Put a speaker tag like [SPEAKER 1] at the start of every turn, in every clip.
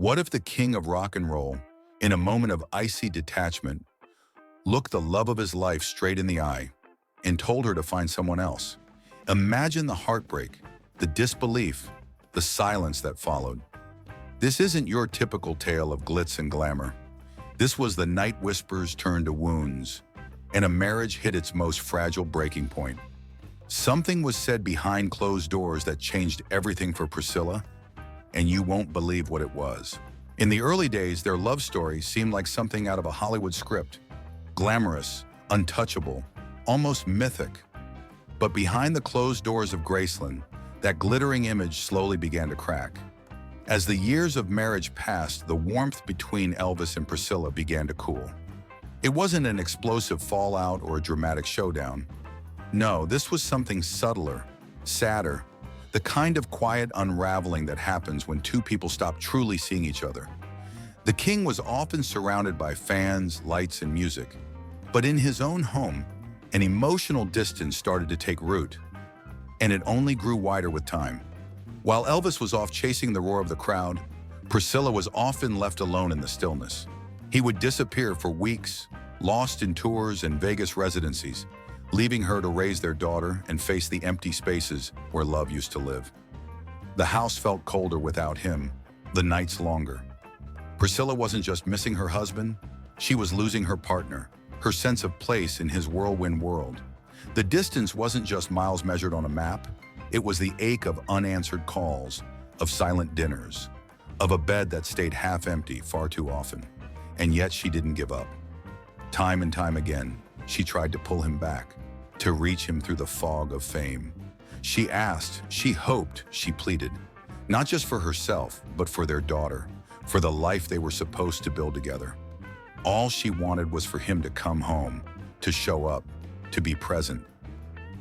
[SPEAKER 1] What if the king of rock and roll, in a moment of icy detachment, looked the love of his life straight in the eye and told her to find someone else? Imagine the heartbreak, the disbelief, the silence that followed. This isn't your typical tale of glitz and glamour. This was the night whispers turned to wounds, and a marriage hit its most fragile breaking point. Something was said behind closed doors that changed everything for Priscilla, and you won't believe what it was. In the early days, their love story seemed like something out of a Hollywood script. Glamorous, untouchable, almost mythic. But behind the closed doors of Graceland, that glittering image slowly began to crack. As the years of marriage passed, the warmth between Elvis and Priscilla began to cool. It wasn't an explosive fallout or a dramatic showdown. No, this was something subtler, sadder, the kind of quiet unraveling that happens when two people stop truly seeing each other. The king was often surrounded by fans, lights, and music, but in his own home, an emotional distance started to take root, and it only grew wider with time. While Elvis was off chasing the roar of the crowd, Priscilla was often left alone in the stillness. He would disappear for weeks, lost in tours and Vegas residencies, leaving her to raise their daughter and face the empty spaces where love used to live. The house felt colder without him, the nights longer. Priscilla wasn't just missing her husband, she was losing her partner, her sense of place in his whirlwind world. The distance wasn't just miles measured on a map, it was the ache of unanswered calls, of silent dinners, of a bed that stayed half empty far too often. And yet she didn't give up. Time and time again, she tried to pull him back, to reach him through the fog of fame. She asked, she hoped, she pleaded, not just for herself, but for their daughter, for the life they were supposed to build together. All she wanted was for him to come home, to show up, to be present.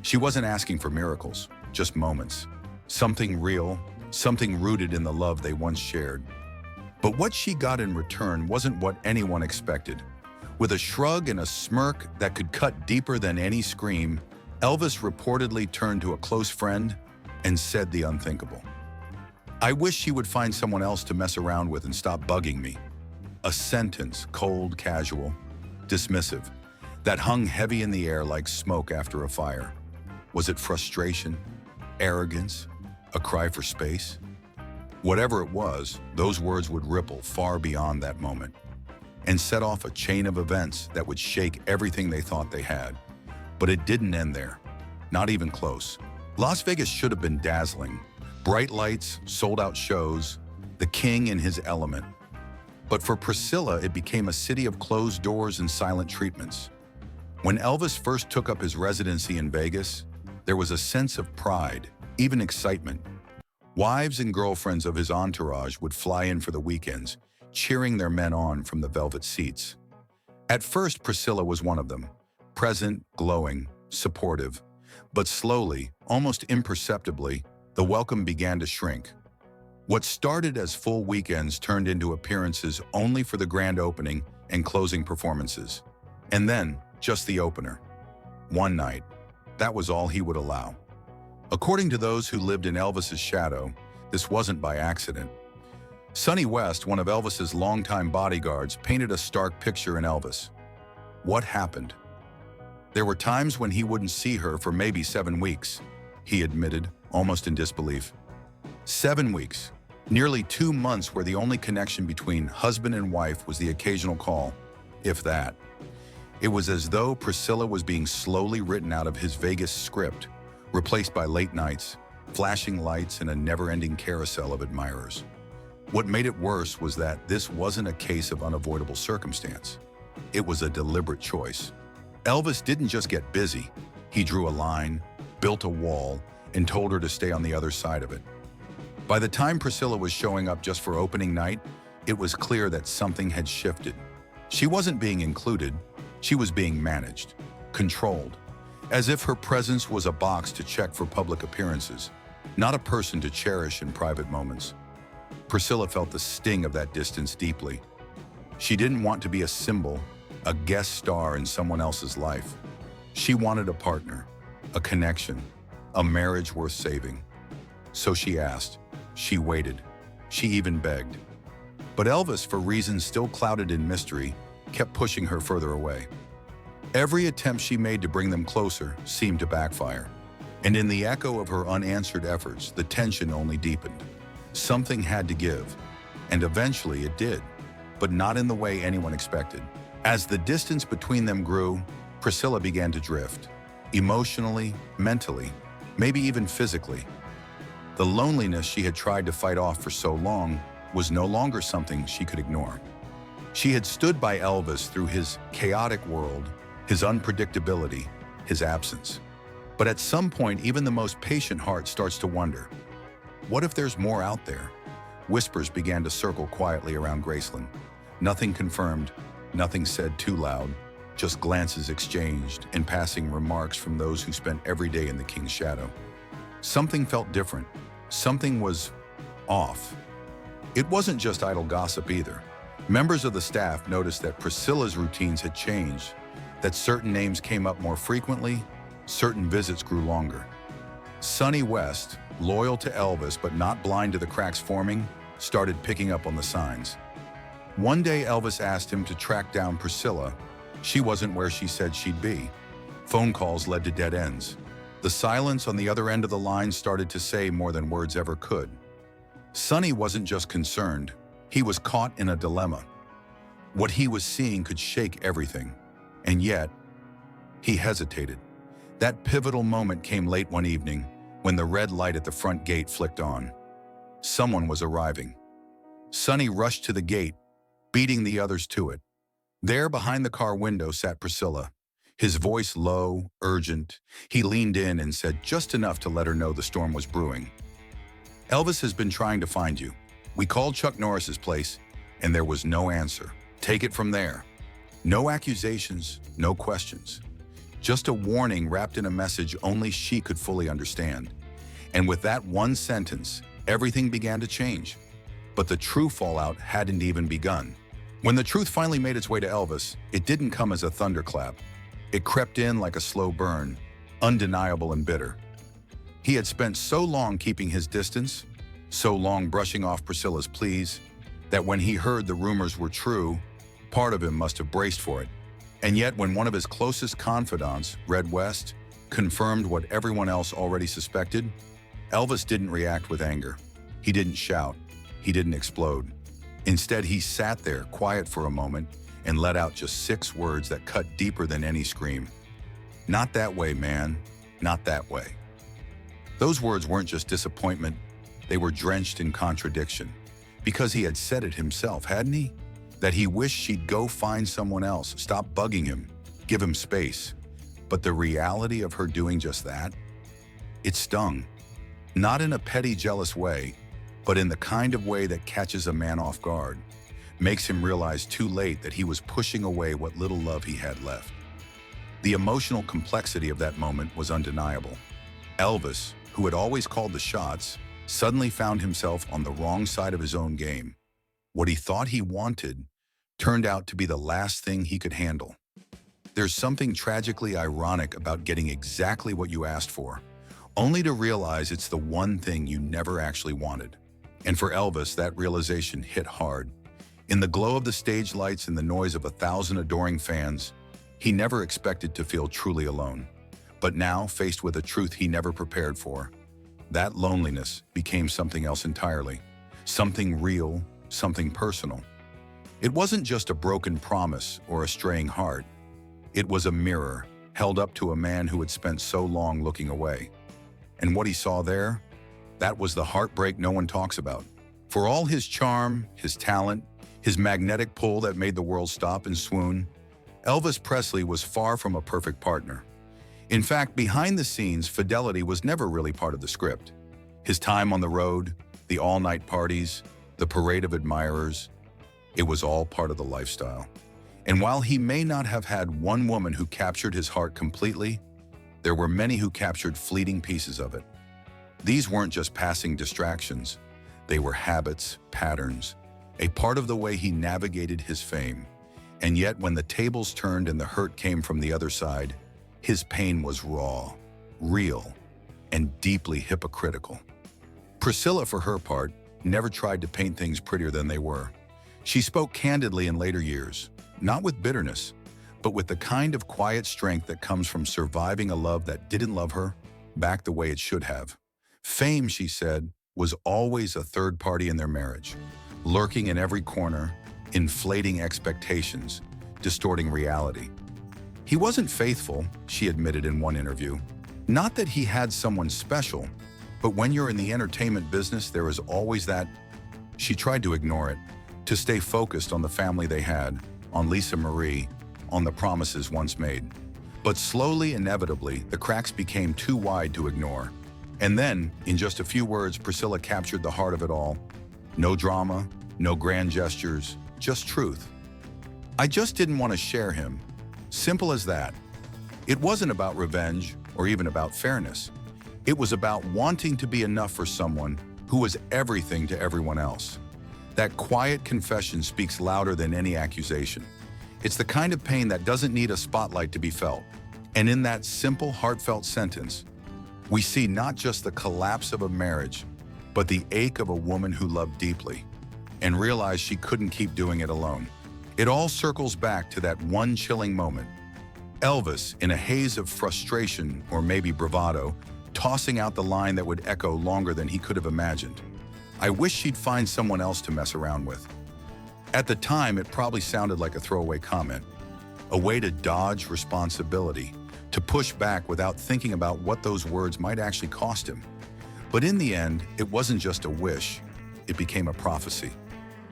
[SPEAKER 1] She wasn't asking for miracles, just moments. Something real, something rooted in the love they once shared. But what she got in return wasn't what anyone expected. With a shrug and a smirk that could cut deeper than any scream, Elvis reportedly turned to a close friend and said the unthinkable. "I wish she would find someone else to mess around with and stop bugging me." A sentence, cold, casual, dismissive, that hung heavy in the air like smoke after a fire. Was it frustration, arrogance, a cry for space? Whatever it was, those words would ripple far beyond that moment and set off a chain of events that would shake everything they thought they had. But it didn't end there, not even close. Las Vegas should have been dazzling. Bright lights, sold-out shows, the king in his element. But for Priscilla, it became a city of closed doors and silent treatments. When Elvis first took up his residency in Vegas, there was a sense of pride, even excitement. Wives and girlfriends of his entourage would fly in for the weekends, cheering their men on from the velvet seats. At first, Priscilla was one of them, present, glowing, supportive. But slowly, almost imperceptibly, the welcome began to shrink. What started as full weekends turned into appearances only for the grand opening and closing performances. And then, just the opener. One night. That was all he would allow. According to those who lived in Elvis's shadow, this wasn't by accident. Sonny West, one of Elvis's longtime bodyguards, painted a stark picture in Elvis. What happened? There were times when he wouldn't see her for maybe 7 weeks, he admitted, almost in disbelief. 7 weeks, nearly 2 months where the only connection between husband and wife was the occasional call, if that. It was as though Priscilla was being slowly written out of his Vegas script, replaced by late nights, flashing lights, and a never-ending carousel of admirers. What made it worse was that this wasn't a case of unavoidable circumstance. It was a deliberate choice. Elvis didn't just get busy. He drew a line, built a wall, and told her to stay on the other side of it. By the time Priscilla was showing up just for opening night, it was clear that something had shifted. She wasn't being included, she was being managed, controlled, as if her presence was a box to check for public appearances, not a person to cherish in private moments. Priscilla felt the sting of that distance deeply. She didn't want to be a symbol, a guest star in someone else's life. She wanted a partner, a connection, a marriage worth saving. So she asked, she waited, she even begged. But Elvis, for reasons still clouded in mystery, kept pushing her further away. Every attempt she made to bring them closer seemed to backfire. And in the echo of her unanswered efforts, the tension only deepened. Something had to give, and eventually it did, but not in the way anyone expected. As the distance between them grew, Priscilla began to drift, emotionally, mentally, maybe even physically. The loneliness she had tried to fight off for so long was no longer something she could ignore. She had stood by Elvis through his chaotic world, his unpredictability, his absence. But at some point, even the most patient heart starts to wonder, what if there's more out there? Whispers began to circle quietly around Graceland. Nothing confirmed, nothing said too loud, just glances exchanged and passing remarks from those who spent every day in the king's shadow. Something felt different. Something was off. It wasn't just idle gossip either. Members of the staff noticed that Priscilla's routines had changed, that certain names came up more frequently, certain visits grew longer. Sonny West, loyal to Elvis but not blind to the cracks forming, started picking up on the signs. One day Elvis asked him to track down Priscilla. She wasn't where she said she'd be. Phone calls led to dead ends. The silence on the other end of the line started to say more than words ever could. Sonny wasn't just concerned, he was caught in a dilemma. What he was seeing could shake everything, and yet, he hesitated. That pivotal moment came late one evening when the red light at the front gate flicked on. Someone was arriving. Sonny rushed to the gate, beating the others to it. There, behind the car window, sat Priscilla. His voice low, urgent. He leaned in and said just enough to let her know the storm was brewing. Elvis has been trying to find you. We called Chuck Norris's place, and there was no answer. Take it from there. No accusations, no questions. Just a warning wrapped in a message only she could fully understand. And with that one sentence, everything began to change. But the true fallout hadn't even begun. When the truth finally made its way to Elvis, it didn't come as a thunderclap. It crept in like a slow burn, undeniable and bitter. He had spent so long keeping his distance, so long brushing off Priscilla's pleas, that when he heard the rumors were true, part of him must have braced for it. And yet when one of his closest confidants, Red West, confirmed what everyone else already suspected, Elvis didn't react with anger. He didn't shout. He didn't explode. Instead, he sat there, quiet for a moment, and let out just 6 words that cut deeper than any scream. Not that way, man. Not that way. Those words weren't just disappointment. They were drenched in contradiction. Because he had said it himself, hadn't he? That he wished she'd go find someone else, stop bugging him, give him space. But the reality of her doing just that? It stung. Not in a petty, jealous way, but in the kind of way that catches a man off guard, makes him realize too late that he was pushing away what little love he had left. The emotional complexity of that moment was undeniable. Elvis, who had always called the shots, suddenly found himself on the wrong side of his own game. What he thought he wanted turned out to be the last thing he could handle. There's something tragically ironic about getting exactly what you asked for, only to realize it's the one thing you never actually wanted. And for Elvis, that realization hit hard. In the glow of the stage lights and the noise of 1,000 adoring fans, he never expected to feel truly alone. But now, faced with a truth he never prepared for, that loneliness became something else entirely. Something real, something personal. It wasn't just a broken promise or a straying heart. It was a mirror held up to a man who had spent so long looking away. And what he saw there? That was the heartbreak no one talks about. For all his charm, his talent, his magnetic pull that made the world stop and swoon, Elvis Presley was far from a perfect partner. In fact, behind the scenes, fidelity was never really part of the script. His time on the road, the all-night parties, the parade of admirers, it was all part of the lifestyle. And while he may not have had one woman who captured his heart completely, there were many who captured fleeting pieces of it. These weren't just passing distractions. They were habits, patterns, a part of the way he navigated his fame. And yet when the tables turned and the hurt came from the other side, his pain was raw, real, and deeply hypocritical. Priscilla, for her part, never tried to paint things prettier than they were. She spoke candidly in later years, not with bitterness, but with the kind of quiet strength that comes from surviving a love that didn't love her back the way it should have. Fame, she said, was always a third party in their marriage, lurking in every corner, inflating expectations, distorting reality. He wasn't faithful, she admitted in one interview. Not that he had someone special, but when you're in the entertainment business, there is always that. She tried to ignore it, to stay focused on the family they had, on Lisa Marie, on the promises once made. But slowly, inevitably, the cracks became too wide to ignore. And then, in just a few words, Priscilla captured the heart of it all. No drama, no grand gestures, just truth. I just didn't want to share him. Simple as that. It wasn't about revenge or even about fairness. It was about wanting to be enough for someone who was everything to everyone else. That quiet confession speaks louder than any accusation. It's the kind of pain that doesn't need a spotlight to be felt. And in that simple, heartfelt sentence, we see not just the collapse of a marriage, but the ache of a woman who loved deeply and realized she couldn't keep doing it alone. It all circles back to that one chilling moment. Elvis, in a haze of frustration or maybe bravado, tossing out the line that would echo longer than he could have imagined. I wish she'd find someone else to mess around with. At the time, it probably sounded like a throwaway comment, a way to dodge responsibility, to push back without thinking about what those words might actually cost him. But in the end, it wasn't just a wish, it became a prophecy.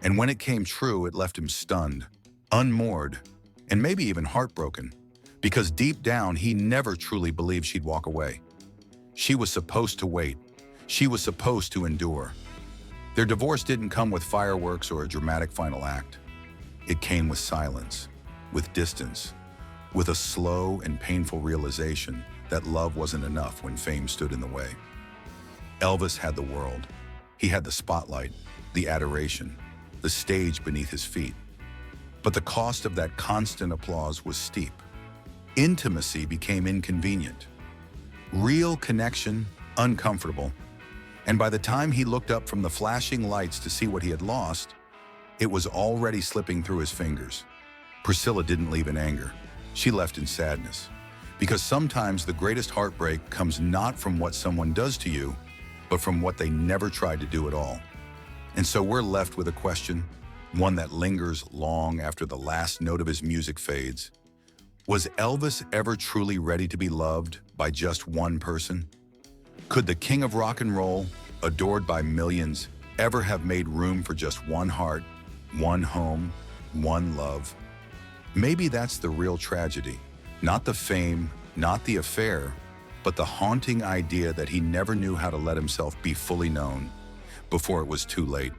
[SPEAKER 1] And when it came true, it left him stunned, unmoored, and maybe even heartbroken, because deep down, he never truly believed she'd walk away. She was supposed to wait. She was supposed to endure. Their divorce didn't come with fireworks or a dramatic final act. It came with silence, with distance, with a slow and painful realization that love wasn't enough when fame stood in the way. Elvis had the world. He had the spotlight, the adoration, the stage beneath his feet. But the cost of that constant applause was steep. Intimacy became inconvenient. Real connection, uncomfortable. And by the time he looked up from the flashing lights to see what he had lost, it was already slipping through his fingers. Priscilla didn't leave in anger. She left in sadness. Because sometimes the greatest heartbreak comes not from what someone does to you, but from what they never tried to do at all. And so we're left with a question, one that lingers long after the last note of his music fades. Was Elvis ever truly ready to be loved by just one person? Could the king of rock and roll, adored by millions, ever have made room for just one heart, one home, one love? Maybe that's the real tragedy. Not the fame, not the affair, but the haunting idea that he never knew how to let himself be fully known before it was too late.